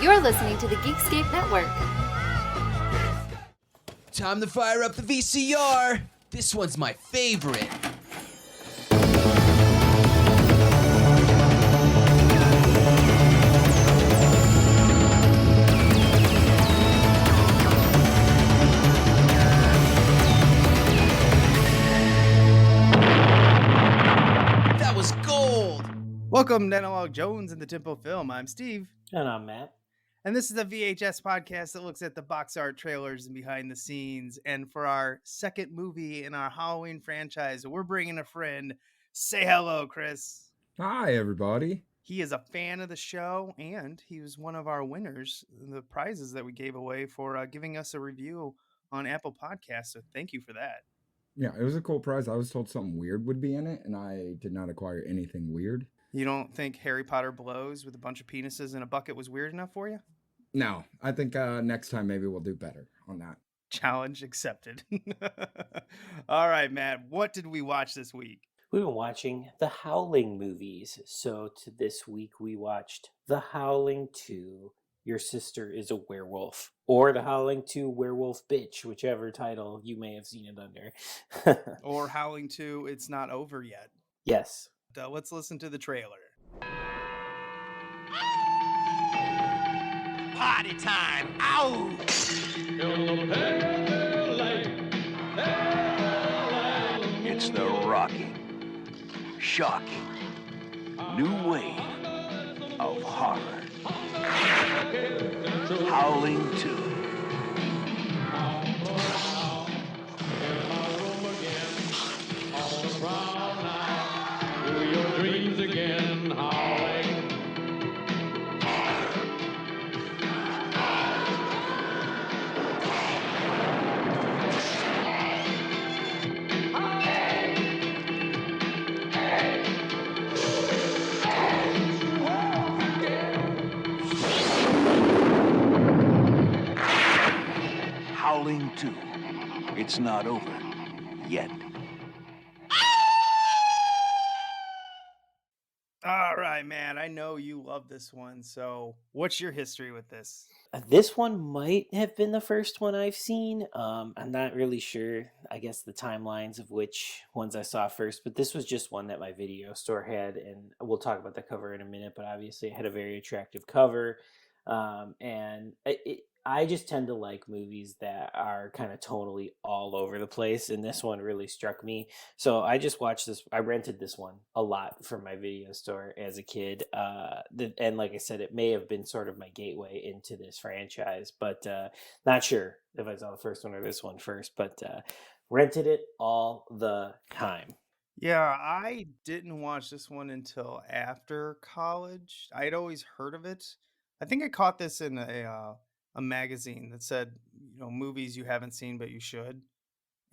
You're listening to the Geekscape Network. Time to fire up the VCR. This one's my favorite. That was gold. Welcome to Analog Jones and the Tempo Film. I'm Steve. And I'm Matt. And this is a VHS podcast that looks at the box art trailers and behind the scenes. And for our second movie in our Halloween franchise, we're bringing a friend. Say hello, Chris. Hi, everybody. He is a fan of the show, and he was one of our winners, the prizes that we gave away for giving us a review on Apple Podcasts. So thank you for that. Yeah, it was a cool prize. I was told something weird would be in it, and I did not acquire anything weird. You don't think Harry Potter blows with a bunch of penises in a bucket was weird enough for you? No, I think next time maybe we'll do better on that. Challenge accepted. All right, Matt, what did we watch this week? We've been watching the Howling movies. So this week we watched The Howling II, Your Sister is a Werewolf, or The Howling II, Werewolf Bitch, whichever title you may have seen it under. Or Howling II, It's Not Over Yet. Yes. Let's listen to the trailer. Party time! Ow! It's the rocking, shocking, new wave of horror. Howling II. Dreams again, howling. Howling II. It's not over yet. All right, man. I know you love this one. So what's your history with this? This one might have been the first one I've seen. I'm not really sure, I guess, the timelines of which ones I saw first, but this was just one that my video store had, and we'll talk about the cover in a minute, but obviously it had a very attractive cover, and I just tend to like movies that are kind of tonally all over the place, and this one really struck me. So I just watched this. I rented this one a lot from my video store as a kid. And like I said, it may have been sort of my gateway into this franchise, but not sure if I saw the first one or this one first, but rented it all the time. Yeah, I didn't watch this one until after college. I'd always heard of it. I think I caught this in a magazine that said, movies you haven't seen but you should.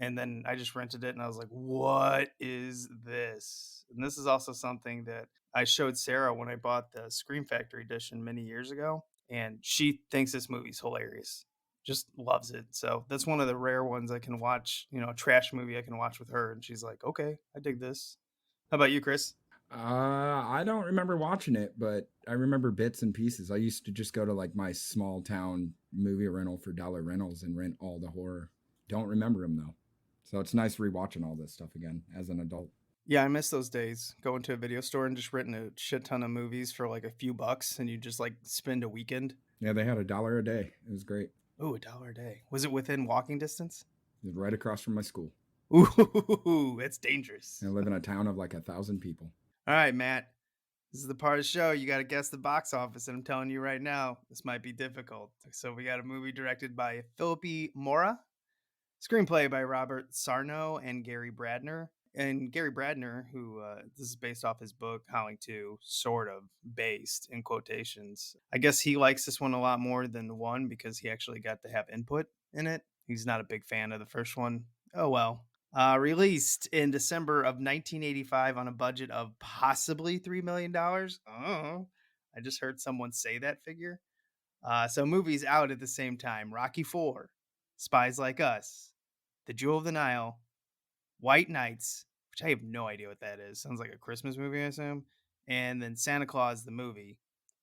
And then I just rented it and I was like, what is this? And this is also something that I showed Sarah when I bought the Scream Factory edition many years ago. And she thinks this movie's hilarious. Just loves it. So that's one of the rare ones I can watch, a trash movie I can watch with her. And she's like, okay, I dig this. How about you, Chris? I don't remember watching it, but I remember bits and pieces. I used to just go to like my small town movie rental for dollar rentals and rent all the horror. Don't remember them though. So it's nice rewatching all this stuff again as an adult. Yeah, I miss those days. Going to a video store and just renting a shit ton of movies for like a few bucks and you just like spend a weekend. Yeah, they had $1 a day. It was great. Oh, $1 a day. Was it within walking distance? It was right across from my school. Ooh, that's dangerous. I live in a town of like 1,000 people. All right, Matt. This is the part of the show you got to guess the box office, and I'm telling you right now, this might be difficult. So we got a movie directed by Philippe Mora, screenplay by Robert Sarno and Gary Brandner. And Gary Brandner, who this is based off his book, Howling II, sort of based in quotations. I guess he likes this one a lot more than the one because he actually got to have input in it. He's not a big fan of the first one. Oh, well. Released in December of 1985 on a budget of possibly $3 million. Oh, I just heard someone say that figure. So movies out at the same time. Rocky IV, Spies Like Us, The Jewel of the Nile, White Nights, which I have no idea what that is. Sounds like a Christmas movie, I assume. And then Santa Claus, the movie,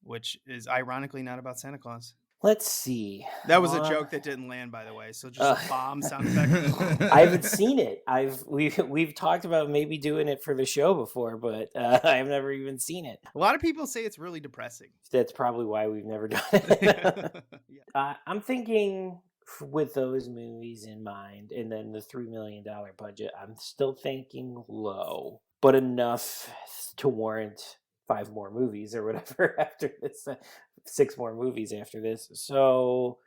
which is ironically not about Santa Claus. Let's see. That was a joke that didn't land, by the way. So just a bomb sound effect. I haven't seen it. We've talked about maybe doing it for the show before, but I've never even seen it. A lot of people say it's really depressing. That's probably why we've never done it. I'm thinking with those movies in mind, and then the $3 million budget, I'm still thinking low, but enough to warrant 5 more movies or whatever after this, 6 more movies after this. So,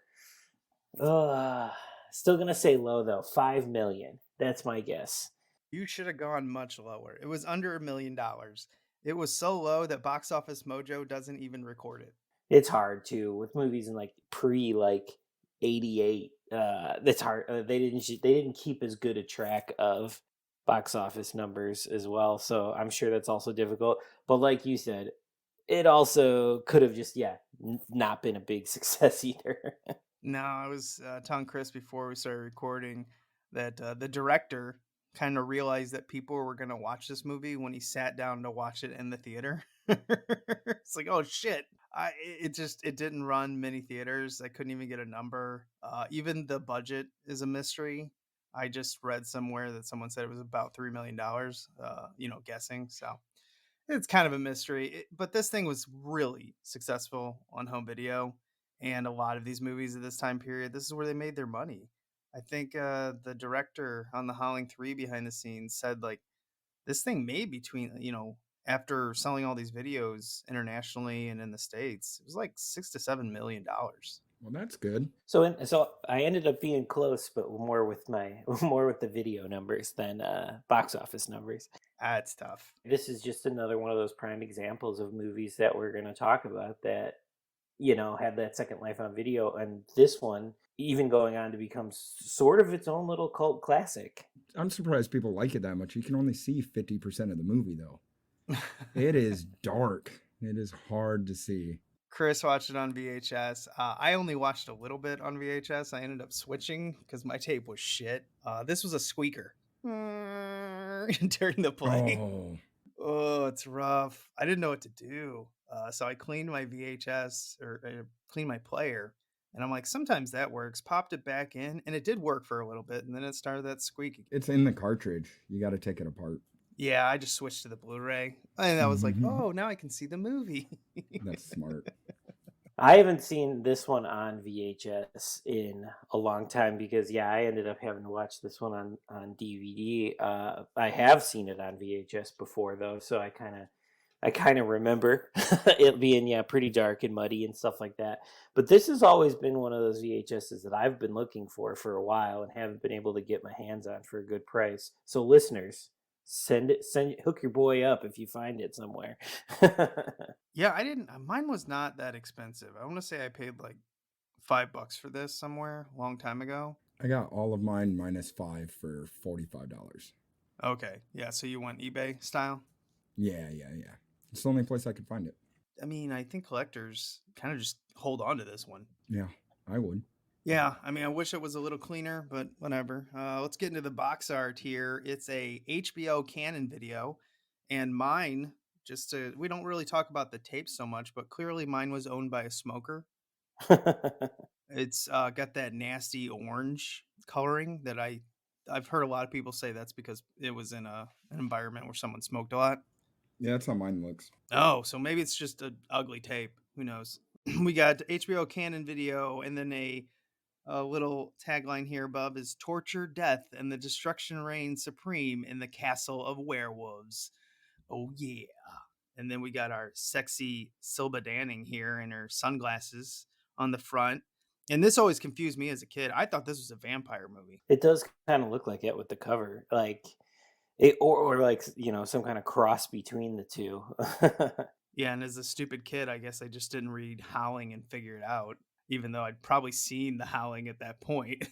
still gonna say low though. 5 million. That's my guess. You should have gone much lower. It was under $1 million. It was so low that Box Office Mojo doesn't even record it. It's hard too with movies in like pre 88. That's hard. They didn't keep as good a track of box office numbers as well, so I'm sure that's also difficult. But like you said, it also could have just not been a big success either. No, I was telling Chris before we started recording that the director kind of realized that people were going to watch this movie when he sat down to watch it in the theater. It's like, oh shit. It didn't run many theaters. I couldn't even get a number. Even the budget is a mystery. I just read somewhere that someone said it was about $3 million, guessing. So it's kind of a mystery. But this thing was really successful on home video. And a lot of these movies at this time period, this is where they made their money. I think the director on the Howling 3 behind the scenes said, like, this thing made between, after selling all these videos internationally and in the States, it was like $6 to $7 million. Well, that's good. So I ended up being close, but more with the video numbers than box office numbers. That's tough. This is just another one of those prime examples of movies that we're going to talk about that, had that second life on video, and this one even going on to become sort of its own little cult classic. I'm surprised people like it that much. You can only see 50% of the movie, though. It is dark. It is hard to see. Chris watched it on VHS. I only watched a little bit on VHS. I ended up switching because my tape was shit. This was a squeaker during the play. Oh, it's rough. I didn't know what to do. So I cleaned my VHS or cleaned my player. And I'm like, sometimes that works. Popped it back in, and it did work for a little bit. And then it started that squeak. It's in the cartridge. You got to take it apart. Yeah, I just switched to the Blu-ray. And I was like, oh, now I can see the movie. That's smart. I haven't seen this one on VHS in a long time because, I ended up having to watch this one on DVD. I have seen it on VHS before, though, so I kind of remember it being, pretty dark and muddy and stuff like that. But this has always been one of those VHSs that I've been looking for a while and haven't been able to get my hands on for a good price. So listeners, hook your boy up if you find it somewhere. Yeah, mine was not that expensive. I want to say I paid like $5 for this somewhere a long time ago. I got all of mine minus $5 for $45. Okay. Yeah. So you went eBay style? Yeah. It's the only place I could find it. I mean, I think collectors kind of just hold on to this one. Yeah, I would. Yeah, I mean, I wish it was a little cleaner, but whatever. Let's get into the box art here. It's a HBO Canon video, and mine, we don't really talk about the tape so much, but clearly mine was owned by a smoker. It's got that nasty orange coloring that I've heard a lot of people say that's because it was in an environment where someone smoked a lot. Yeah, that's how mine looks. Oh, so maybe it's just an ugly tape. Who knows? We got HBO Canon video, and then a little tagline here above is torture, death, and the destruction reigns supreme in the castle of werewolves. Oh, yeah. And then we got our sexy Sybil Danning here in her sunglasses on the front. And this always confused me as a kid. I thought this was a vampire movie. It does kind of look like it with the cover. Like it, or like, some kind of cross between the two. Yeah, and as a stupid kid, I guess I just didn't read Howling and figure it out, even though I'd probably seen the Howling at that point.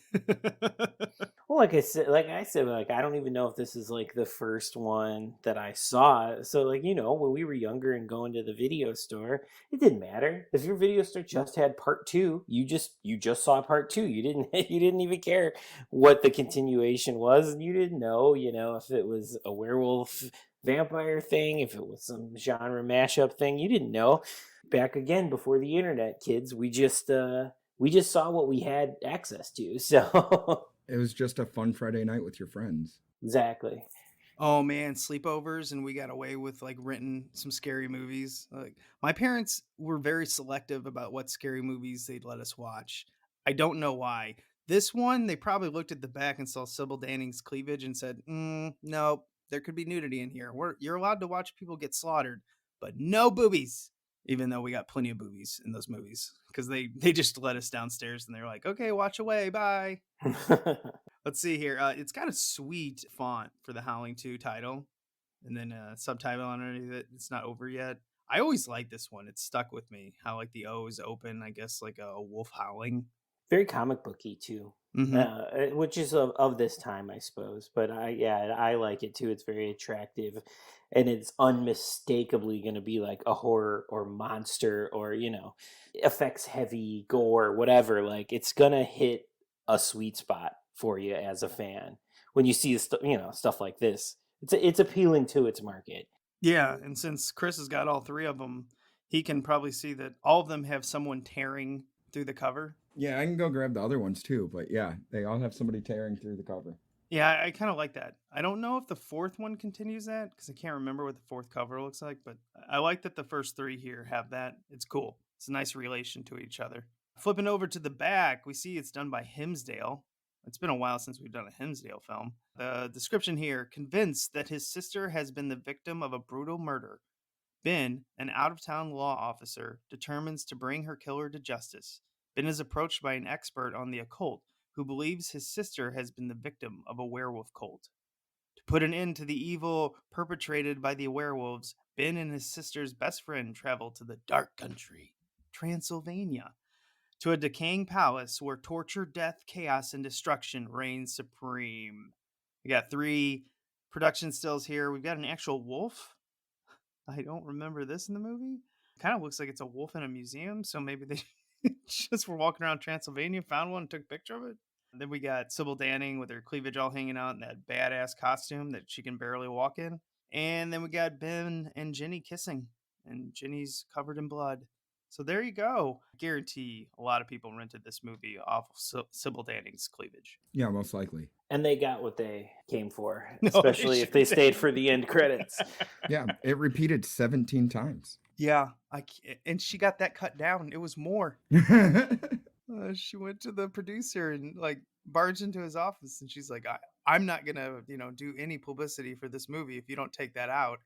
Well, like I said, I don't even know if this is like the first one that I saw. So when we were younger and going to the video store, it didn't matter. If your video store just had part 2, you just saw part 2. You didn't even care what the continuation was. And you didn't know, if it was a werewolf vampire thing, if it was some genre mashup thing, you didn't know. Back again before the internet, kids. We just saw what we had access to. So It was just a fun Friday night with your friends. exactly. Oh man, sleepovers, and we got away with like renting some scary movies. Like my parents were very selective about what scary movies they'd let us watch. I don't know why. This one, they probably looked at the back and saw Sybil Danning's cleavage and said, "No, there could be nudity in here. You're allowed to watch people get slaughtered, but no boobies." Even though we got plenty of boobies in those movies, because they just let us downstairs and they're like, "Okay, watch away, bye." Let's see here. It's got a sweet font for the Howling II title, and then a subtitle underneath it. It's not over yet. I always like this one. It's stuck with me. How like the O is open, I guess like a wolf howling. Very comic booky too, which is of this time, I suppose. But I like it too. It's very attractive, and it's unmistakably going to be like a horror or monster or effects heavy gore, whatever. Like it's gonna hit a sweet spot for you as a fan when you see stuff like this. It's appealing to its market. Yeah, and since Chris has got all three of them, he can probably see that all of them have someone tearing through the cover. Yeah, I can go grab the other ones too, but yeah, they all have somebody tearing through the cover. Yeah, I kind of like that. I don't know if the fourth one continues that because I can't remember what the fourth cover looks like, but I like that the first three here have that. It's cool. It's a nice relation to each other. Flipping over to the back, we see it's done by Hemdale. It's been a while since we've done a Hemdale film. The description here, convinced that his sister has been the victim of a brutal murder, Ben, an out-of-town law officer, determines to bring her killer to justice. Ben is approached by an expert on the occult who believes his sister has been the victim of a werewolf cult. To put an end to the evil perpetrated by the werewolves, Ben and his sister's best friend travel to the dark country, Transylvania, to a decaying palace where torture, death, chaos, and destruction reign supreme. We got 3 production stills here. We've got an actual wolf. I don't remember this in the movie. Kind of looks like it's a wolf in a museum, so maybe they just were walking around Transylvania, found one, and took a picture of it. And then we got Sybil Danning with her cleavage all hanging out in that badass costume that she can barely walk in. And then we got Ben and Jenny kissing, and Jenny's covered in blood. So there you go. I guarantee a lot of people rented this movie off of Sybil Danning's cleavage. Yeah, most likely. And they got what they came for, No, especially if they stayed for the end credits. Yeah, it repeated 17 times. Yeah, and she got that cut down. It was more. She went to the producer and like barged into his office, and she's like, "I'm not gonna, do any publicity for this movie if you don't take that out."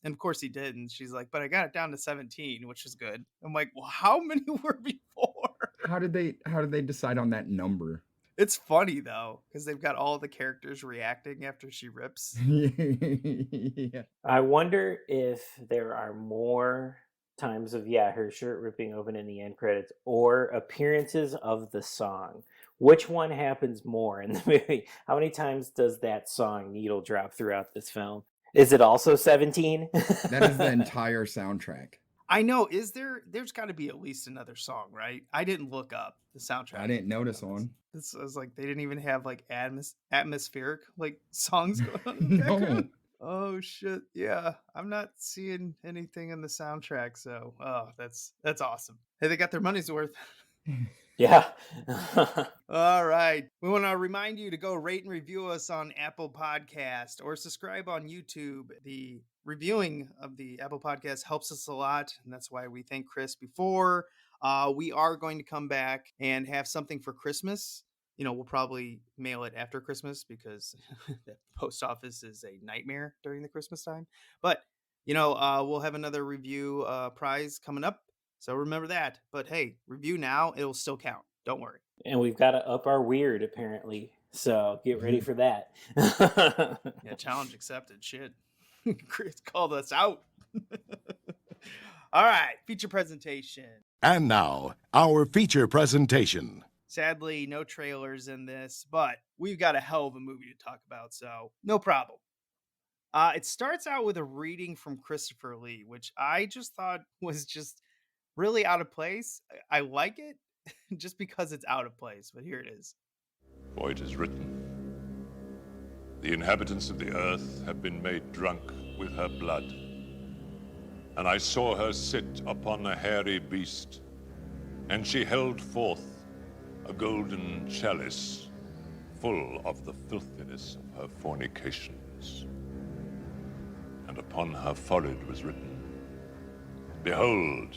And of course he did. And she's like, "But I got it down to 17, which is good." I'm like, "Well, how many were before?" How did they decide on that number? It's funny though, because they've got all the characters reacting after she rips. Yeah. I wonder if there are more times of her shirt ripping open in the end credits or appearances of the song. Which one happens more in the movie? How many times does that song needle drop throughout this film? Is it also 17? That is the entire soundtrack. I know. There's got to be at least another song, right? I didn't look up the soundtrack. I didn't notice one. This was like they didn't even have like atmospheric like songs going on in the background. Oh shit! Yeah, I'm not seeing anything in the soundtrack, so that's awesome. Hey, they got their money's worth. Yeah. All right. We want to remind you to go rate and review us on Apple Podcast or subscribe on YouTube. The reviewing of the Apple Podcast helps us a lot, and that's why we thank Chris before. We are going to come back and have something for Christmas. We'll probably mail it after Christmas because the post office is a nightmare during the Christmas time. But, we'll have another review prize coming up. So remember that. But hey, review now. It'll still count. Don't worry. And we've got to up our weird, apparently. So get ready for that. Yeah, challenge accepted. Shit. Chris called us out. All right. Feature presentation. And now, our feature presentation. Sadly, no trailers in this, but we've got a hell of a movie to talk about, so no problem. It starts out with a reading from Christopher Lee, which I just thought was just really out of place. I like it just because it's out of place, but here it is. For it is written, the inhabitants of the earth have been made drunk with her blood, And I saw her sit upon a hairy beast, and she held forth a golden chalice full of the filthiness of her fornications. And upon her forehead was written, Behold,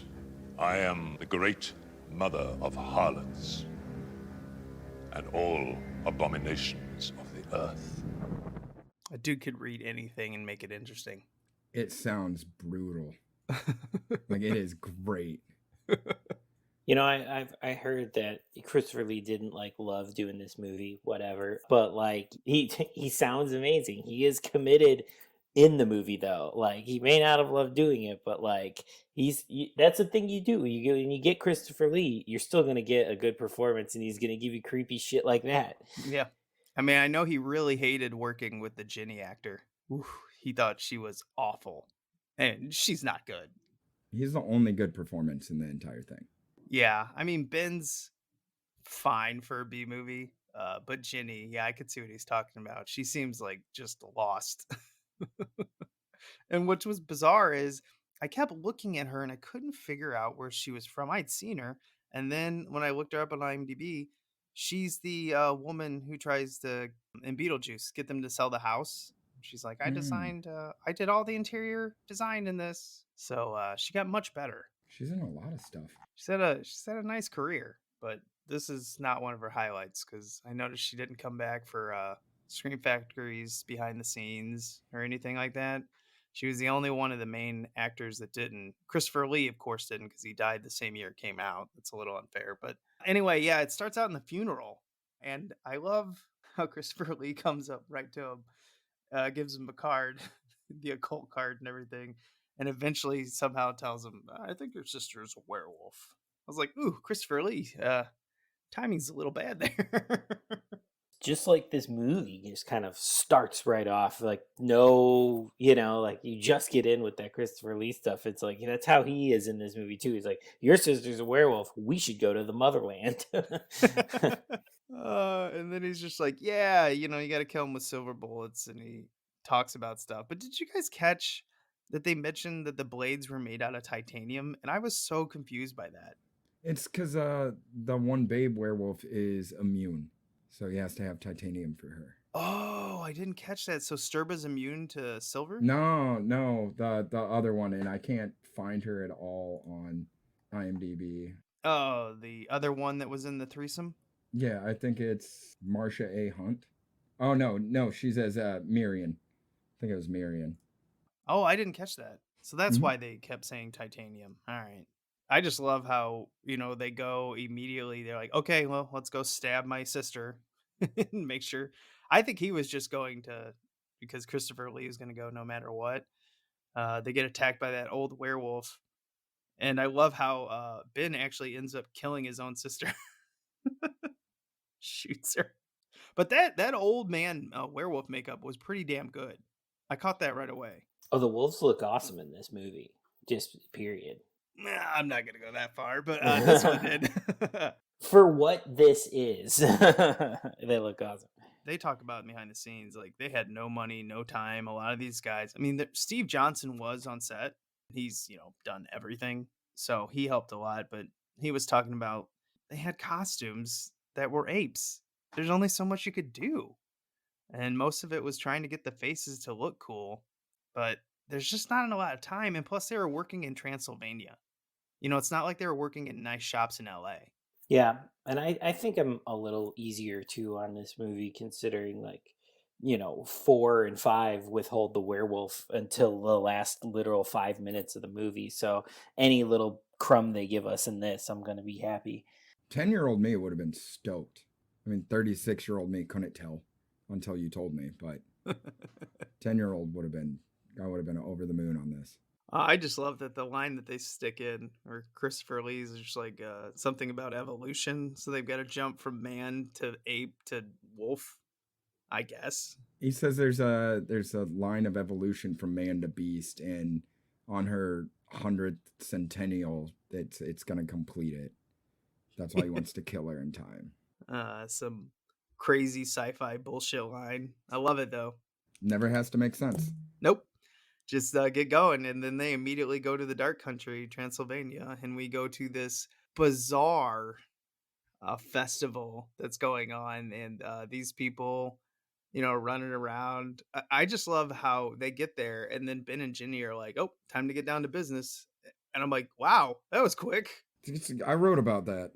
I am the great mother of harlots and all abominations of the earth. A dude could read anything and make it interesting. It sounds brutal. Like, it is great. You know, I heard that Christopher Lee didn't like love doing this movie, whatever. But like he sounds amazing. He is committed in the movie though. Like he may not have loved doing it, but like that's the thing you do. You go and you get Christopher Lee, you're still gonna get a good performance, and he's gonna give you creepy shit like that. Yeah, I mean, I know he really hated working with the Ginny actor. Oof, he thought she was awful, and she's not good. He's the only good performance in the entire thing. Yeah, I mean, Ben's fine for a B movie, but Ginny, yeah, I could see what he's talking about. She seems like just lost. And what was bizarre is I kept looking at her and I couldn't figure out where she was from. I'd seen her, and then when I looked her up on IMDb, she's the woman who tries to, in Beetlejuice, get them to sell the house. She's like, I did all the interior design in this. So she got much better. She's in a lot of stuff. She's had a nice career, but this is not one of her highlights because I noticed she didn't come back for Scream Factory's behind the scenes or anything like that. She was the only one of the main actors that didn't. Christopher Lee, of course, didn't because he died the same year it came out. That's a little unfair. But anyway, yeah, it starts out in the funeral. And I love how Christopher Lee comes up right to him, gives him a card, the occult card and everything. And eventually somehow tells him, I think your sister is a werewolf. I was like, ooh, Christopher Lee, timing's a little bad there. Just like this movie just kind of starts right off, like no, you know, like you just get in with that Christopher Lee stuff. It's like that's how he is in this movie too. He's like, your sister's a werewolf, we should go to the motherland. And then he's just like, yeah, you know, you got to kill him with silver bullets, and he talks about stuff. But did you guys catch that they mentioned that the blades were made out of titanium? And I was so confused by that. It's because the one babe werewolf is immune. So he has to have titanium for her. Oh, I didn't catch that. So Stirba's immune to silver? No, the other one, and I can't find her at all on IMDb. Oh, the other one that was in the threesome? Yeah, I think it's Marsha A. Hunt. Oh, no, she's as Marion. I think it was Marion. Oh, I didn't catch that. So that's why they kept saying titanium. All right. I just love how, you know, they go immediately. They're like, okay, well, let's go stab my sister and make sure. I think he was just going to, because Christopher Lee is going to go no matter what. They get attacked by that old werewolf. And I love how Ben actually ends up killing his own sister. Shoots her. But that old man werewolf makeup was pretty damn good. I caught that right away. Oh, the wolves look awesome in this movie. Just period. I'm not going to go that far, but this one did. For what this is, they look awesome. They talk about behind the scenes, like they had no money, no time. A lot of these guys, I mean, Steve Johnson was on set. He's, you know, done everything. So he helped a lot, but he was talking about they had costumes that were apes. There's only so much you could do. And most of it was trying to get the faces to look cool, but there's just not a lot of time. And plus they were working in Transylvania. You know, it's not like they were working in nice shops in LA. Yeah. And I think I'm a little easier too on this movie, considering like, you know, 4 and 5 withhold the werewolf until the last literal 5 minutes of the movie. So any little crumb they give us in this, I'm going to be happy. 10-year-old me would have been stoked. I mean, 36-year-old me couldn't tell until you told me, but 10-year-old would have been over the moon on this. I just love that the line that they stick in, or Christopher Lee's, is just like something about evolution. So they've got to jump from man to ape to wolf, I guess. He says there's a line of evolution from man to beast, and on her 100th centennial, it's gonna complete it. That's why he wants to kill her in time. Some crazy sci-fi bullshit line. I love it though. Never has to make sense. Nope. just get going. And then they immediately go to the dark country, Transylvania, and we go to this bizarre festival that's going on, and these people, running around. I just love how they get there, and then Ben and Ginny are like, "Oh, time to get down to business," and I'm like, "Wow, that was quick." I wrote about that.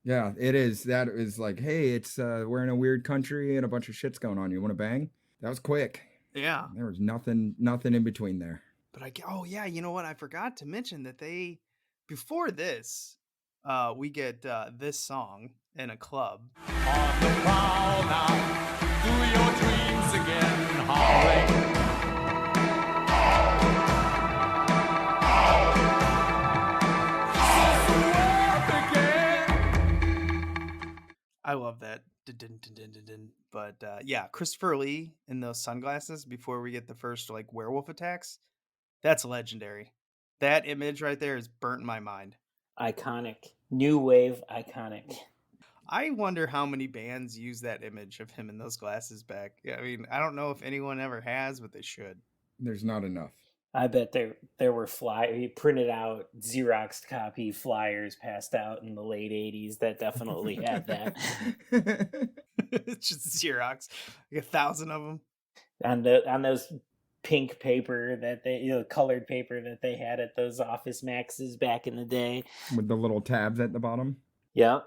Yeah, it is. That is like, hey, it's we're in a weird country and a bunch of shit's going on. You want to bang? That was quick. Yeah, There was nothing in between there. but oh yeah, you know what? I forgot to mention that before this, we get this song in a club. On the prowl now, do your dreams again, howling. I love that. Dun-dun-dun-dun-dun-dun. But yeah, Christopher Lee in those sunglasses before we get the first like werewolf attacks. That's legendary. That image right there is burnt in my mind. Iconic. New wave, iconic. I wonder how many bands use that image of him in those glasses back. Yeah, I mean, I don't know if anyone ever has, but they should. There's not enough. I bet there were printed out Xerox copy flyers passed out in the late 80s that definitely had that. It's just Xerox, like 1,000 of them. On those pink paper that colored paper that they had at those Office Maxes back in the day. With the little tabs at the bottom. Yep.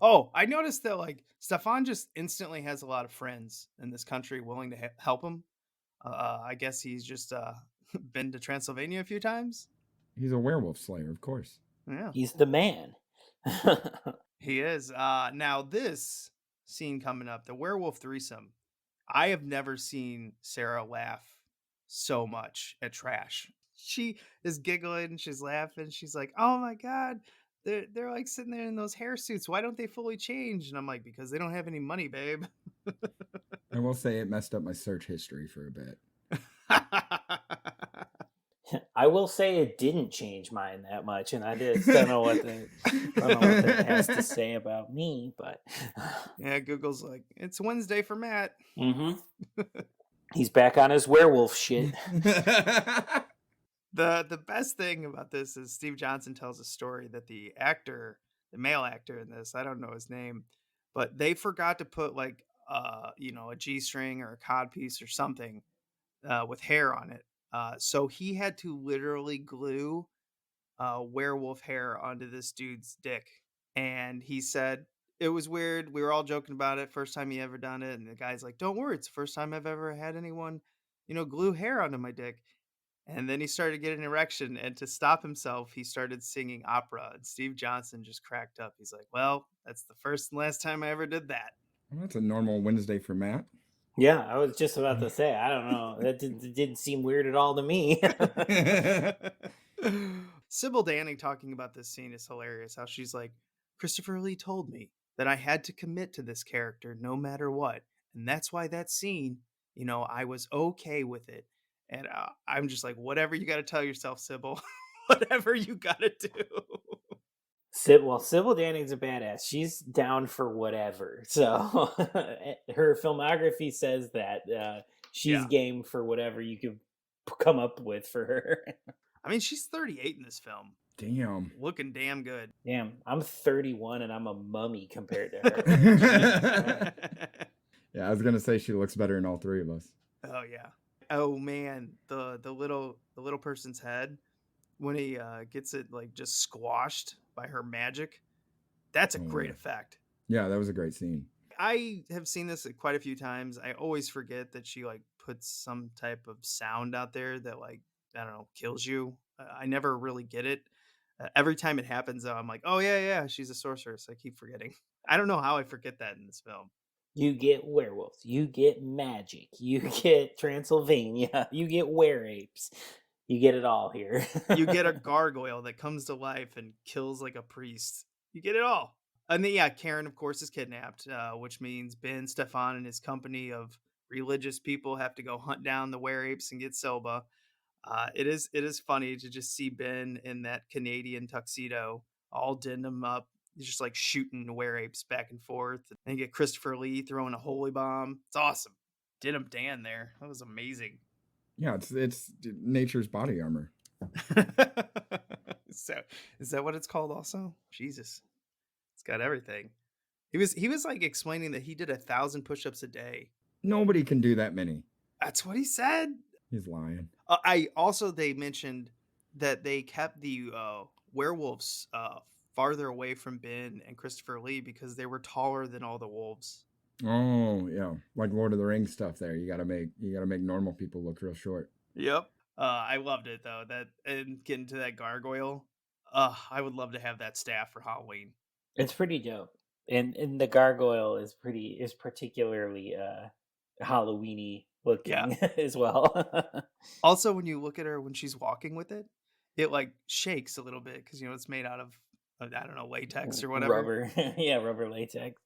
Oh, I noticed that like Stefan just instantly has a lot of friends in this country willing to help him. I guess he's just been to Transylvania a few times. He's a werewolf slayer, of course. Yeah, He's the man. he is. Now this scene coming up, the werewolf threesome. I have never seen Sarah laugh so much at trash. She is giggling, she's laughing, she's like, "Oh my god, they're like sitting there in those hair suits. Why don't they fully change?" And I'm like, "Because they don't have any money, babe." I will say it messed up my search history for a bit. I will say it didn't change mine that much, and I just don't know what that has to say about me, but yeah, Google's like, "It's Wednesday for Matt." Mm-hmm. He's back on his werewolf shit. The best thing about this is Steve Johnson tells a story that the male actor in this, I don't know his name, but they forgot to put like a G-string or a codpiece or something with hair on it. So he had to literally glue werewolf hair onto this dude's dick. And he said it was weird. We were all joking about it. First time he ever done it. And the guy's like, "Don't worry. It's the first time I've ever had anyone, glue hair onto my dick." And then he started getting an erection. And to stop himself, he started singing opera. And Steve Johnson just cracked up. He's like, "Well, that's the first and last time I ever did that." Well, that's a normal Wednesday for Matt. Yeah, I was just about to say, I don't know. That didn't seem weird at all to me. Sybil Danning talking about this scene is hilarious. How she's like, "Christopher Lee told me that I had to commit to this character no matter what. And that's why that scene, I was okay with it." And I'm just like, whatever you got to tell yourself, Sybil. Whatever you got to do. Sybil Danning's a badass. She's down for whatever. So her filmography says that she's game for whatever you could come up with for her. I mean, she's 38 in this film. Damn. Looking damn good. Damn, I'm 31 and I'm a mummy compared to her. Yeah, I was gonna say she looks better than all three of us. Oh yeah. Oh man, the little person's head when he gets it like just squashed by her magic. That's a great effect. Yeah, that was a great scene. I have seen this quite a few times. I always forget that she like puts some type of sound out there that like, I don't know, kills you. I never really get it. Every time it happens though, I'm like, "Oh yeah, she's a sorceress." I keep forgetting. I don't know how I forget that in this film. You get werewolves, you get magic, you get Transylvania, you get were-apes. You get it all here. You get a gargoyle that comes to life and kills like a priest. You get it all. And then, yeah, Karen, of course, is kidnapped, which means Ben, Stefan, and his company of religious people have to go hunt down the were-apes and get Stirba. It is funny to just see Ben in that Canadian tuxedo, all dinned him up. He's just like shooting were-apes back and forth. And you get Christopher Lee throwing a holy bomb. It's awesome. Did him Dan there. That was amazing. Yeah, it's nature's body armor. So, is that what it's called also? Jesus. It's got everything. He was like explaining that he did 1,000 push-ups a day. Nobody can do that many. That's what he said. He's lying. They mentioned that they kept the werewolves farther away from Ben and Christopher Lee because they were taller than all the wolves. Oh yeah, like Lord of the Rings stuff. There, you gotta make normal people look real short. Yep. I loved it though. That and getting to that gargoyle. I would love to have that staff for Halloween. It's pretty dope. And the gargoyle is particularly Halloweeny looking as well. Also, when you look at her when she's walking with it, it like shakes a little bit because it's made out of I don't know, latex or whatever. Rubber. Yeah, rubber latex.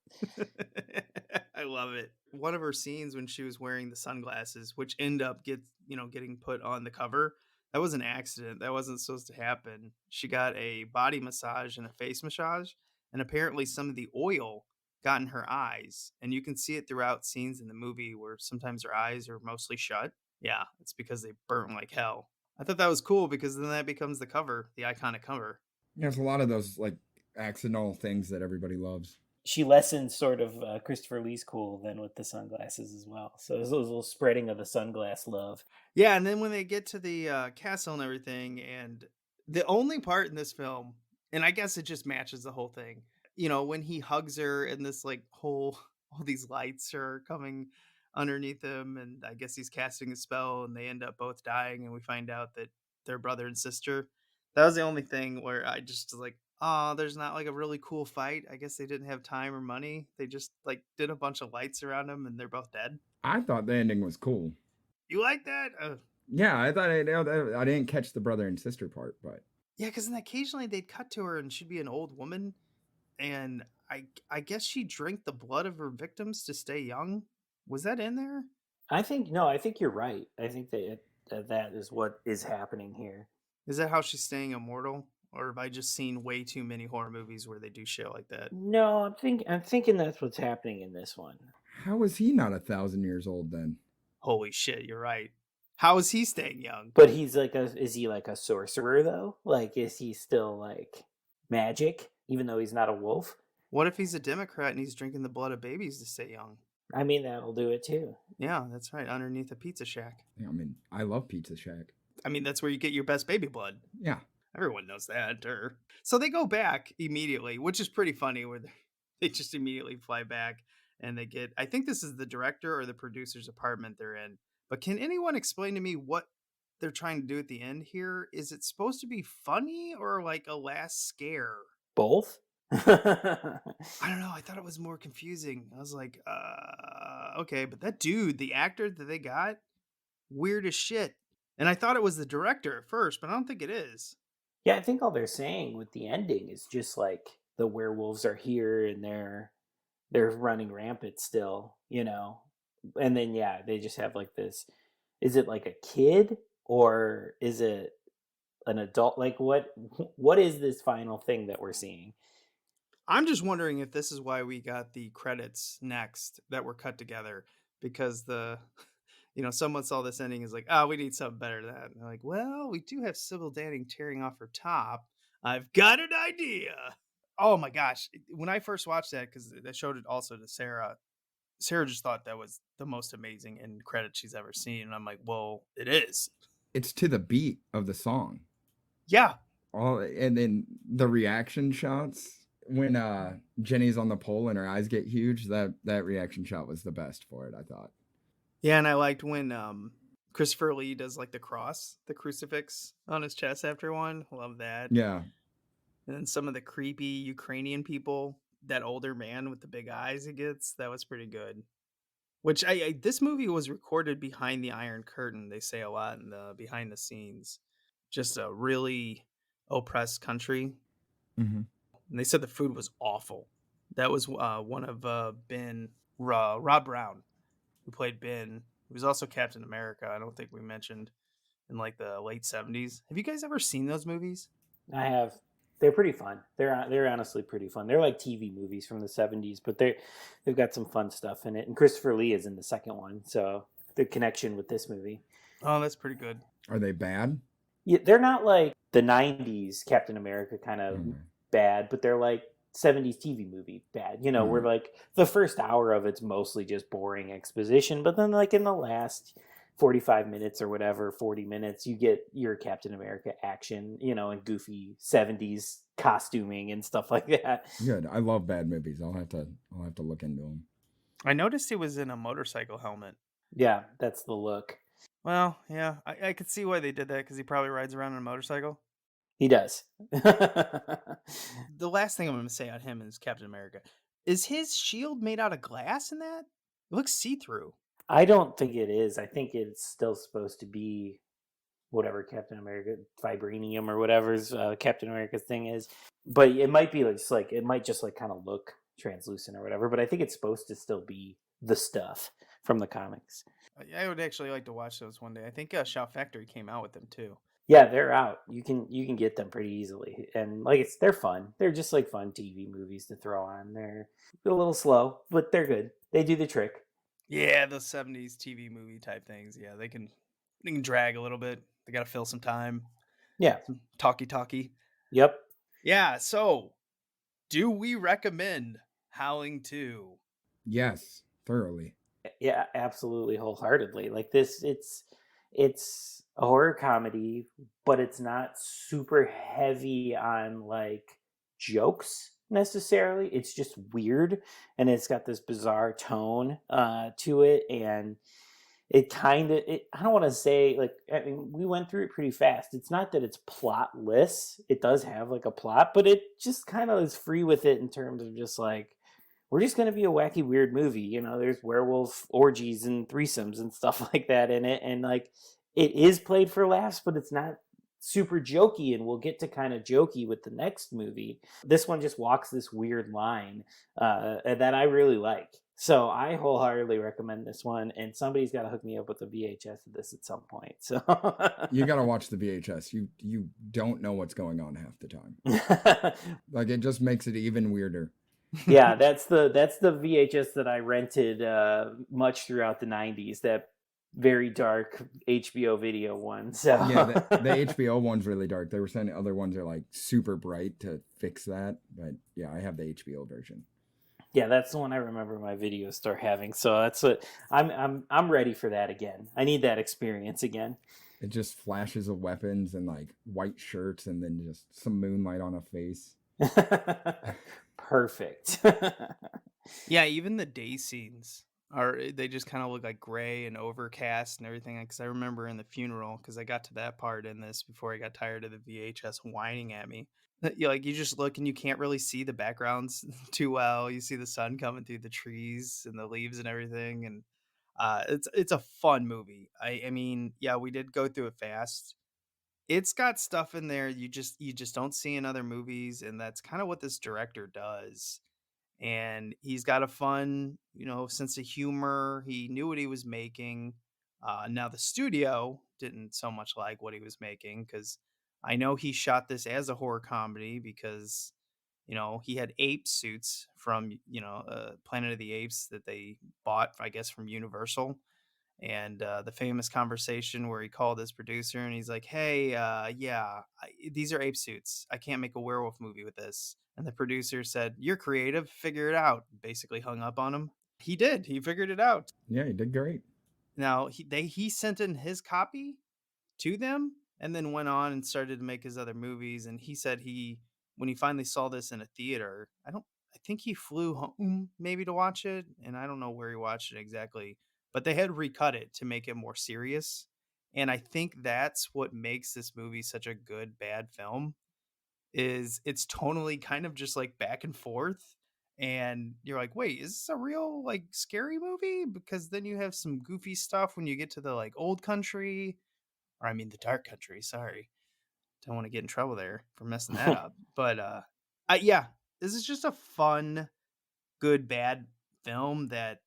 I love it. One of her scenes when she was wearing the sunglasses, which end up getting put on the cover, that was an accident. That wasn't supposed to happen. She got a body massage and a face massage, and apparently some of the oil got in her eyes, and you can see it throughout scenes in the movie where sometimes her eyes are mostly shut. Yeah, it's because they burn like hell. I thought that was cool because then that becomes the cover, the iconic cover. There's a lot of those like accidental things that everybody loves. She lessens sort of Christopher Lee's cool then with the sunglasses as well. So there's a little spreading of the sunglass love. Yeah, and then when they get to the castle and everything, and the only part in this film, and I guess it just matches the whole thing, when he hugs her and this like all these lights are coming underneath him, and I guess he's casting a spell and they end up both dying, and we find out that they're brother and sister. That was the only thing where I just was like, oh, there's not like a really cool fight. I guess they didn't have time or money. They just like did a bunch of lights around them and they're both dead. I thought the ending was cool. You like that? Yeah, I thought I didn't catch the brother and sister part, but yeah, because then occasionally they'd cut to her and she'd be an old woman, and I guess she drank the blood of her victims to stay young. Was that in there? I think you're right. I think that is what is happening here. Is that how she's staying immortal? Or have I just seen way too many horror movies where they do shit like that? No, I'm thinking that's what's happening in this one. How is he not 1,000 years old then? Holy shit, you're right. How is he staying young? But he's is he like a sorcerer though? Like, is he still like magic, even though he's not a wolf? What if he's a Democrat and he's drinking the blood of babies to stay young? I mean, that'll do it too. Yeah, that's right. Underneath a pizza shack. Yeah, I mean, I love Pizza Shack. I mean, that's where you get your best baby blood. Yeah. Everyone knows that. So they go back immediately, which is pretty funny, where they just immediately fly back and they get, I think this is the director or the producer's apartment they're in. But can anyone explain to me what they're trying to do at the end here? Is it supposed to be funny or like a last scare? Both? I don't know. I thought it was more confusing. I was like, okay, but that dude, the actor that they got, weird as shit. And I thought it was the director at first, but I don't think it is. Yeah, I think all they're saying with the ending is just like the werewolves are here and they're running rampant still, And then yeah, they just have like this. Is it like a kid or is it an adult? Like what is this final thing that we're seeing? I'm just wondering if this is why we got the credits next that were cut together, because someone saw this ending is like, oh, we need something better than that. And they're like, well, we do have Sybil Danning tearing off her top. I've got an idea. Oh my gosh. When I first watched that, because I showed it also to Sarah just thought that was the most amazing end credit she's ever seen. And I'm like, well, it is. It's to the beat of the song. Yeah. And then the reaction shots when Jenny's on the pole and her eyes get huge, that reaction shot was the best for it, I thought. Yeah, and I liked when Christopher Lee does like the crucifix on his chest after one. Love that. Yeah. And then some of the creepy Ukrainian people, that older man with the big eyes he gets, that was pretty good. Which this movie was recorded behind the Iron Curtain. They say a lot in the behind the scenes. Just a really oppressed country. Mm-hmm. And they said the food was awful. That was one of Rob Brown, who played Ben. He was also Captain America. I don't think we mentioned in like the late 70s. Have you guys ever seen those movies? I have. They're pretty fun. They're honestly pretty fun. They're like TV movies from the 70s, but they've got some fun stuff in it. And Christopher Lee is in the second one, so the connection with this movie. Oh, that's pretty good. Are they bad? Yeah, they're not like the 90s Captain America kind of bad, but they're like 70s TV movie bad. You know, where like the first hour of it's mostly just boring exposition, but then like in the last 45 minutes or whatever, 40 minutes, you get your Captain America action, you know, and goofy 70s costuming and stuff like that. Good. I love bad movies. I'll have to look into them. I noticed he was in a motorcycle helmet. Yeah, that's the look. Well, yeah, I could see why they did that because he probably rides around on a motorcycle. He does. The last thing I'm going to say on him is Captain America. Is his shield made out of glass in that? It looks see-through. I don't think it is. I think it's still supposed to be whatever Captain America, vibranium or whatever's Captain America's thing is. But it might be like it might just like kind of look translucent or whatever. But I think it's supposed to still be the stuff from the comics. I would actually like to watch those one day. I think Shout Factory came out with them too. Yeah, they're out. You can get them pretty easily, and like they're fun. They're just like fun TV movies to throw on. They're a little slow, but they're good. They do the trick. Yeah, those 70s TV movie type things. Yeah, they can drag a little bit. They got to fill some time. Yeah, some talky. Yep. Yeah. So, do we recommend Howling II? Yes, thoroughly. Yeah, absolutely, wholeheartedly. Like this, it's a horror comedy, but it's not super heavy on like jokes necessarily. It's just weird, and it's got this bizarre tone to it, and it kind of I don't want to say like, I mean, we went through it pretty fast. It's not that it's plotless. It does have like a plot, but it just kind of is free with it in terms of just like, we're just going to be a wacky, weird movie. You know, there's werewolf orgies and threesomes and stuff like that in it. And like, it is played for laughs, but it's not super jokey. And we'll get to kind of jokey with the next movie. This one just walks this weird line that I really like. So I wholeheartedly recommend this one. And somebody's got to hook me up with a VHS of this at some point. So you got to watch the VHS. You don't know what's going on half the time. Like, it just makes it even weirder. Yeah, that's the VHS that I rented much throughout the 90s, that very dark HBO video one. So yeah, the HBO one's really dark. They were saying other ones are like super bright to fix that, but yeah, I have the HBO version. Yeah, that's the one I remember my video store having. So that's what I'm ready for that again. I need that experience again. It just flashes of weapons and like white shirts and then just some moonlight on a face. Perfect. Yeah, even the day scenes they just kind of look like gray and overcast and everything. Because I remember in the funeral, because I got to that part in this before I got tired of the VHS whining at me. You just look and you can't really see the backgrounds too well. You see the sun coming through the trees and the leaves and everything, and it's a fun movie. I mean, yeah, we did go through it fast. It's got stuff in there you just don't see in other movies, and that's kind of what this director does. And he's got a fun, sense of humor. He knew what he was making. Now the studio didn't so much like what he was making, because I know he shot this as a horror comedy because, he had ape suits from, Planet of the Apes that they bought, I guess, from Universal. And the famous conversation where he called his producer and he's like, hey, these are ape suits. I can't make a werewolf movie with this. And the producer said, you're creative, figure it out. Basically hung up on him. He did. He figured it out. Yeah, he did great. Now, he sent in his copy to them and then went on and started to make his other movies. And he said when he finally saw this in a theater, I think he flew home maybe to watch it. And I don't know where he watched it exactly, but they had recut it to make it more serious. And I think that's what makes this movie such a good, bad film, is it's tonally kind of just like back and forth. And you're like, wait, is this a real like scary movie? Because then you have some goofy stuff when you get to the like old country, or I mean the dark country. Sorry. Don't want to get in trouble there for messing that up. But yeah, this is just a fun, good, bad film that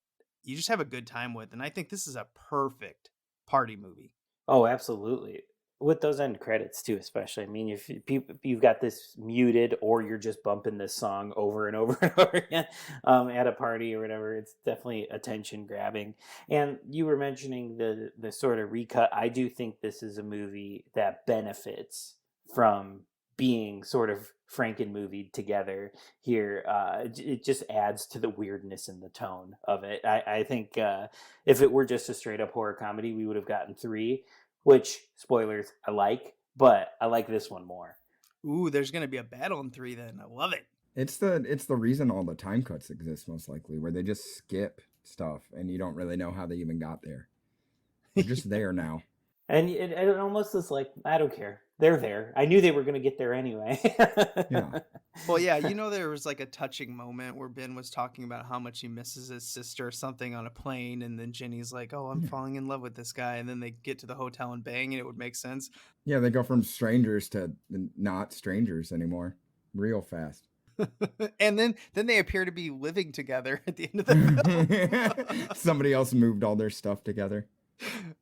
you just have a good time with. And I think this is a perfect party movie. Oh, absolutely. with those end credits too, especially. I mean, if you've got this muted, or you're just bumping this song over and over and over again at a party or whatever, it's definitely attention grabbing. And you were mentioning the sort of recut. I do think this is a movie that benefits from being sort of Franken-movied together here. It just adds to the weirdness in the tone of it. I think if it were just a straight up horror comedy, we would have gotten 3, which, spoilers, I like, but I like this one more. Ooh, there's gonna be a battle in 3 then. I love it. It's the reason all the time cuts exist, most likely, where they just skip stuff and you don't really know how they even got there. They're just there now. And it almost is like, I don't care. They're there. I knew they were going to get there anyway. Yeah. Well, yeah, there was like a touching moment where Ben was talking about how much he misses his sister or something on a plane, and then Jenny's like, "Oh, I'm falling in love with this guy," and then they get to the hotel and bang, and it would make sense. Yeah, they go from strangers to not strangers anymore, real fast. And then they appear to be living together at the end of the film. Somebody else moved all their stuff together.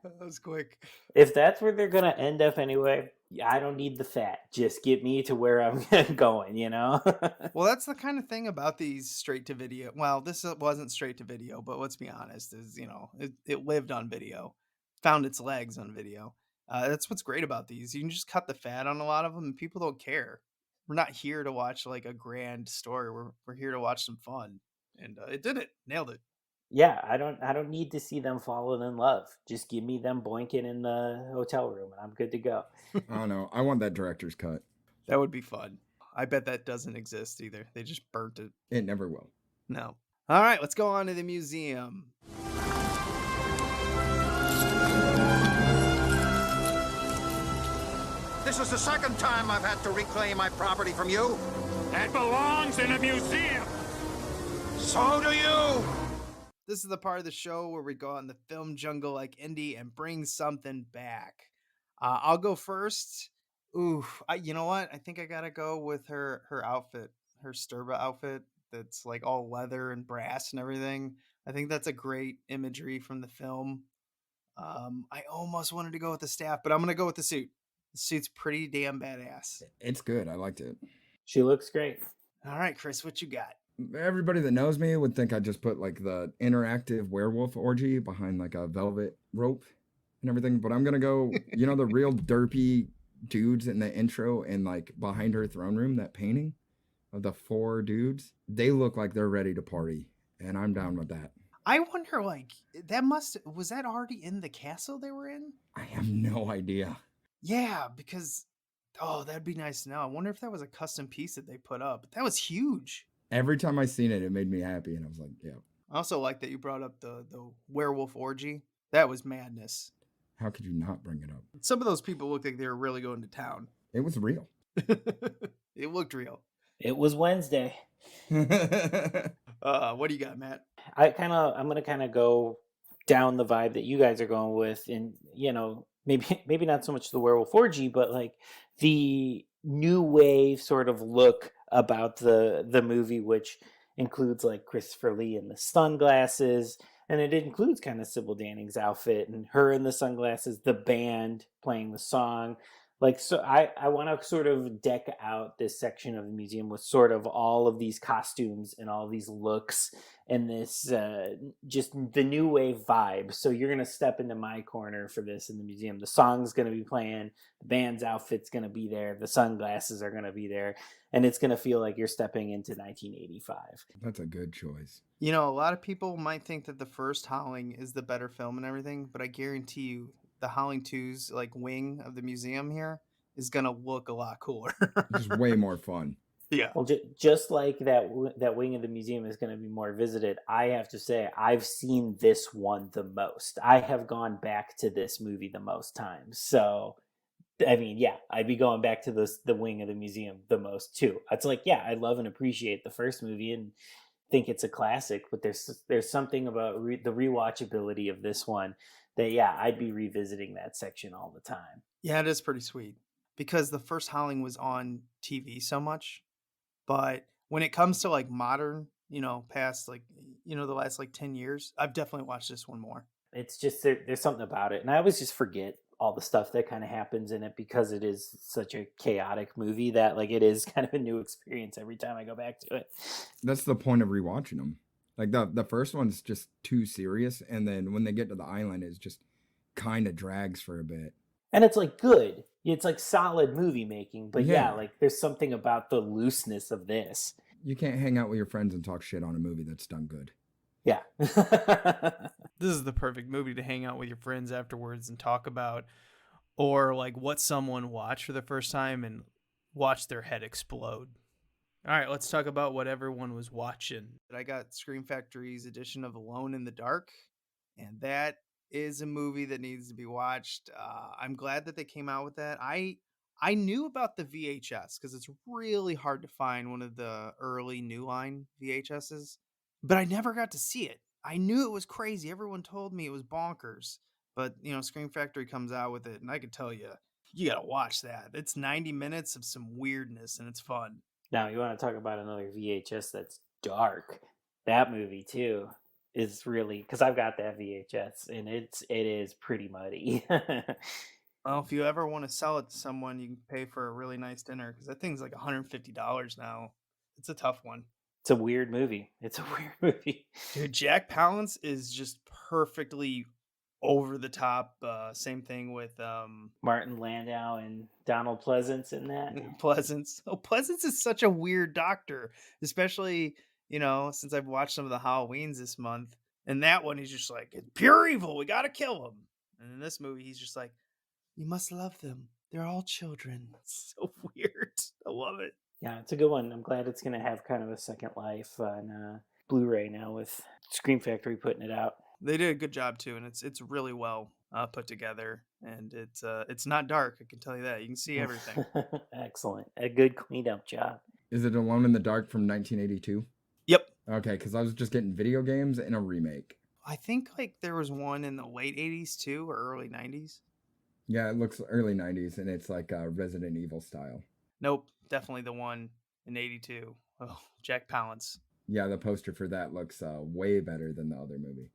That was quick. If that's where they're going to end up anyway, I don't need the fat. Just get me to where I'm going, you know? Well, that's the kind of thing about these straight to video. Well, this wasn't straight to video, but let's be honest, is it lived on video, found its legs on video. That's what's great about these. You can just cut the fat on a lot of them, and people don't care. We're not here to watch like a grand story. We're here to watch some fun, and it did it, nailed it. Yeah, I don't need to see them falling in love. Just give me them boinking in the hotel room, and I'm good to go. I don't know. I want that director's cut. That would be fun. I bet that doesn't exist either. They just burnt it. It never will. No. All right, let's go on to the museum. This is the second time I've had to reclaim my property from you. That belongs in a museum. So do you. This is the part of the show where we go out in the film jungle like Indy and bring something back. I'll go first. Ooh, you know what? I think I gotta go with her outfit, her Stirba outfit that's like all leather and brass and everything. I think that's a great imagery from the film. I almost wanted to go with the staff, but I'm gonna go with the suit. The suit's pretty damn badass. It's good. I liked it. She looks great. All right, Chris, what you got? Everybody that knows me would think I just put like the interactive werewolf orgy behind like a velvet rope and everything, but I'm gonna go, the real derpy dudes in the intro and like behind her throne room, that painting of the 4 dudes, they look like they're ready to party, and I'm down with that. I wonder, like, was that already in the castle they were in? I have no idea. Yeah, because, that'd be nice to know. I wonder if that was a custom piece that they put up. That was huge. Every time I seen it, it made me happy, and I was like, yeah. I also like that you brought up the werewolf orgy. That was madness. How could you not bring it up? Some of those people looked like they were really going to town. It was real. It looked real. It was Wednesday. What do you got, Matt? I'm gonna kind of go down the vibe that you guys are going with, and maybe not so much the werewolf orgy, but like the new wave sort of look about the movie, which includes like Christopher Lee in the sunglasses, and it includes kind of Sybil Danning's outfit and her in the sunglasses, the band playing the song. Like, so I want to sort of deck out this section of the museum with sort of all of these costumes and all these looks and this just the new wave vibe. So you're going to step into my corner for this in the museum. The song's going to be playing, the band's outfit's going to be there, the sunglasses are going to be there, and it's going to feel like you're stepping into 1985. That's a good choice. A lot of people might think that the first Howling is the better film and everything, but I guarantee you the Howling 2's like wing of the museum here is gonna look a lot cooler. Just way more fun. Yeah. Well, just like that wing of the museum is going to be more visited, I have to say I've seen this one the most. I have gone back to this movie the most times. So, I mean, yeah, I'd be going back to the wing of the museum the most too. It's like, yeah, I love and appreciate the first movie and think it's a classic, but there's something about the rewatchability of this one that, yeah, I'd be revisiting that section all the time. Yeah, it is pretty sweet because the first Howling was on TV so much, but when it comes to like modern, past like, the last like 10 years, I've definitely watched this one more. It's just, there's something about it. And I always just forget all the stuff that kind of happens in it, because it is such a chaotic movie that like it is kind of a new experience every time I go back to it. That's the point of rewatching them. Like the first one's just too serious, and then when they get to the island, it's just kind of drags for a bit. And it's like good. It's like solid movie making, but yeah, Yeah. like there's something about the looseness of this. You can't hang out with your friends and talk shit on a movie that's done good. Yeah. This is the perfect movie to hang out with your friends afterwards and talk about, or like what someone watched for the first time and watch their head explode. All right, let's talk about what everyone was watching. I got Scream Factory's edition of Alone in the Dark, and that is a movie that needs to be watched. I'm glad that they came out with that. I knew about the VHS because it's really hard to find one of the early New Line VHSs, but I never got to see it. I knew it was crazy. Everyone told me it was bonkers, but you know, Scream Factory comes out with it, and I can tell you, you gotta watch that. It's 90 minutes of some weirdness, and it's fun. Now, you want to talk about another VHS that's dark? That movie too is really, because I've got that VHS and it is pretty muddy. Well, if you ever want to sell it to someone, you can pay for a really nice dinner because that thing's like $150 now. It's a tough one. It's a weird movie. Dude, Jack Palance is just perfectly over the top. Same thing with Martin Landau and Donald Pleasance in that. Pleasance. Oh, Pleasance is such a weird doctor, especially, you know, since I've watched some of the Halloweens this month. And that one, he's just like, it's pure evil. We got to kill him. And in this movie, he's just like, you must love them. They're all children. It's so weird. I love it. Yeah, it's a good one. I'm glad it's going to have kind of a second life on Blu-ray now with Scream Factory putting it out. They did a good job too, and it's really well put together, and it's not dark. I can tell you that. You can see everything. Excellent, a good cleaned up job. Is it Alone in the Dark from 1982? Yep. Okay, because I was just getting video games and a remake. I think like there was one in the late 80s too, or early 90s. Yeah, it looks early 90s, and it's like Resident Evil style. Nope, definitely the one in 82. Oh, Jack Palance. Yeah, the poster for that looks way better than the other movie.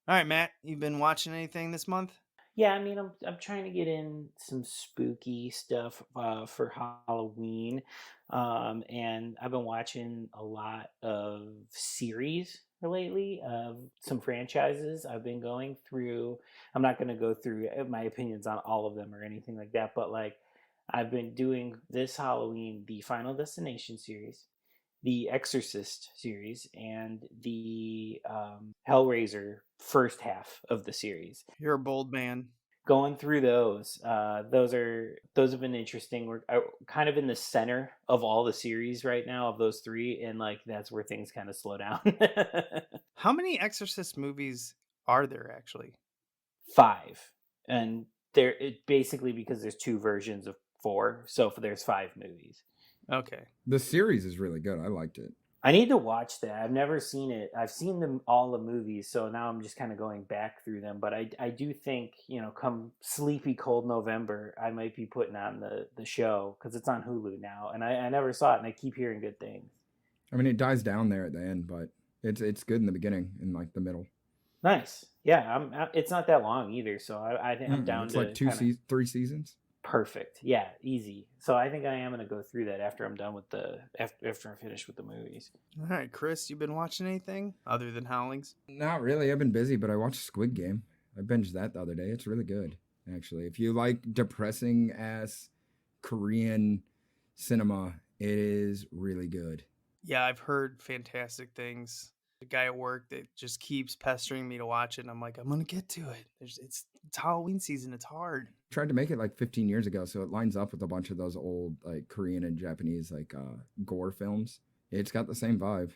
All right, Matt, you've been watching anything this month? Yeah, I mean, I'm trying to get in some spooky stuff for Halloween, and I've been watching a lot of series lately, some franchises. I've been going through. I'm not going to go through my opinions on all of them or anything like that, but like I've been doing this Halloween the Final Destination series, the Exorcist series, and the Hellraiser first half of the series. You're a bold man. Going through those have been interesting. We're kind of in the center of all the series right now of those three, and like that's where things kind of slow down. How many Exorcist movies are there actually? 5, and basically because there's 2 versions of 4, so there's 5 movies. Okay. The series is really good. I liked it. I need to watch that. I've never seen it. I've seen them all the movies, so now I'm just kind of going back through them. But I do think, you know, come sleepy cold November, I might be putting on the show because it's on Hulu now, and I never saw it, and I keep hearing good things. I mean, it dies down there at the end, but it's good in the beginning and like the middle. Nice. Yeah, it's not that long either, so I think I'm down it's to like 3 seasons. Perfect. Yeah, easy. So I think I am going to go through that after I'm done with after I'm finished with the movies. All right, Chris, you been watching anything other than Howlings? Not really. I've been busy, but I watched Squid Game. I binged that the other day. It's really good, actually. If you like depressing ass Korean cinema, it is really good. Yeah, I've heard fantastic things. The guy at work that just keeps pestering me to watch it, and I'm like, I'm gonna get to it. It's Halloween season. It's hard. Tried to make it like 15 years ago, so it lines up with a bunch of those old like Korean and Japanese like gore films. It's got the same vibe.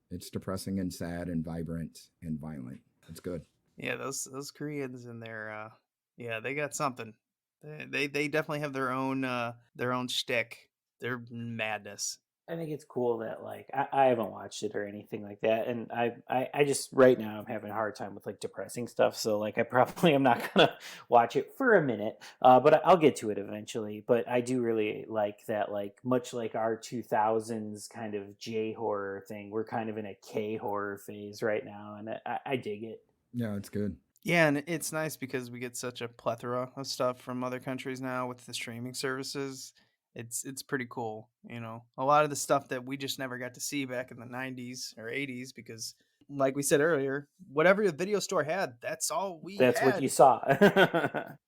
It's depressing and sad and vibrant and violent. It's good. Yeah, those Koreans and their they got something. They definitely have their own shtick. Their madness. I think it's cool that like I haven't watched it or anything like that, and I just right now I'm having a hard time with like depressing stuff, so like I probably am not gonna watch it for a minute, but I'll get to it eventually. But I do really like that, like much like our 2000s kind of J horror thing, we're kind of in a K horror phase right now, and I dig it. Yeah, it's good. Yeah, and it's nice because we get such a plethora of stuff from other countries now with the streaming services. It's pretty cool, you know. A lot of the stuff that we just never got to see back in the 90s or 80s because like we said earlier, whatever the video store had, that's all we That's what had. you saw.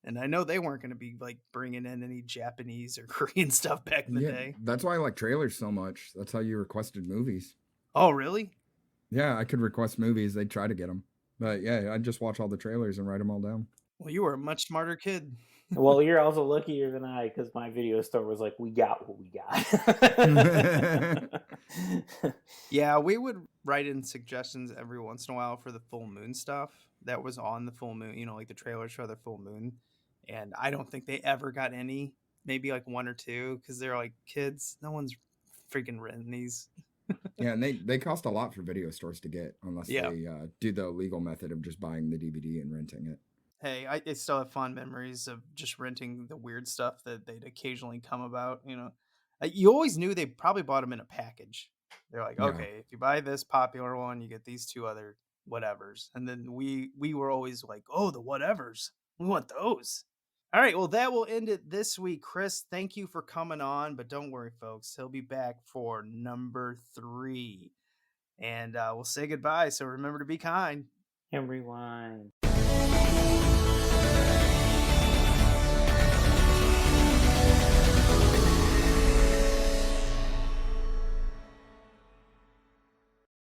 And I know they weren't going to be like bringing in any Japanese or Korean stuff back in the day. That's why I like trailers so much. That's how you requested movies. Oh, really? Yeah, I could request movies. They'd try to get them. But yeah, I'd just watch all the trailers and write them all down. Well, you were a much smarter kid. Well, you're also luckier than I, because my video store was like, we got what we got. Yeah, we would write in suggestions every once in a while for the full moon stuff that was on the full moon, you know, like the trailers for the full moon. And I don't think they ever got any, maybe like one or two, because they're like, kids, no one's freaking written these. Yeah, and they cost a lot for video stores to get unless Yeah. they do the legal method of just buying the DVD and renting it. Hey, I still have fond memories of just renting the weird stuff that they'd occasionally come about, you know. You always knew they probably bought them in a package. They're like, Yeah. okay, if you buy this popular one, you get these two other whatevers. And then we were always like, oh, the whatevers. We want those. All right, well, that will end it this week. Chris, thank you for coming on, but don't worry, folks. He'll be back for number 3. And we'll say goodbye, so remember to be kind. And rewind.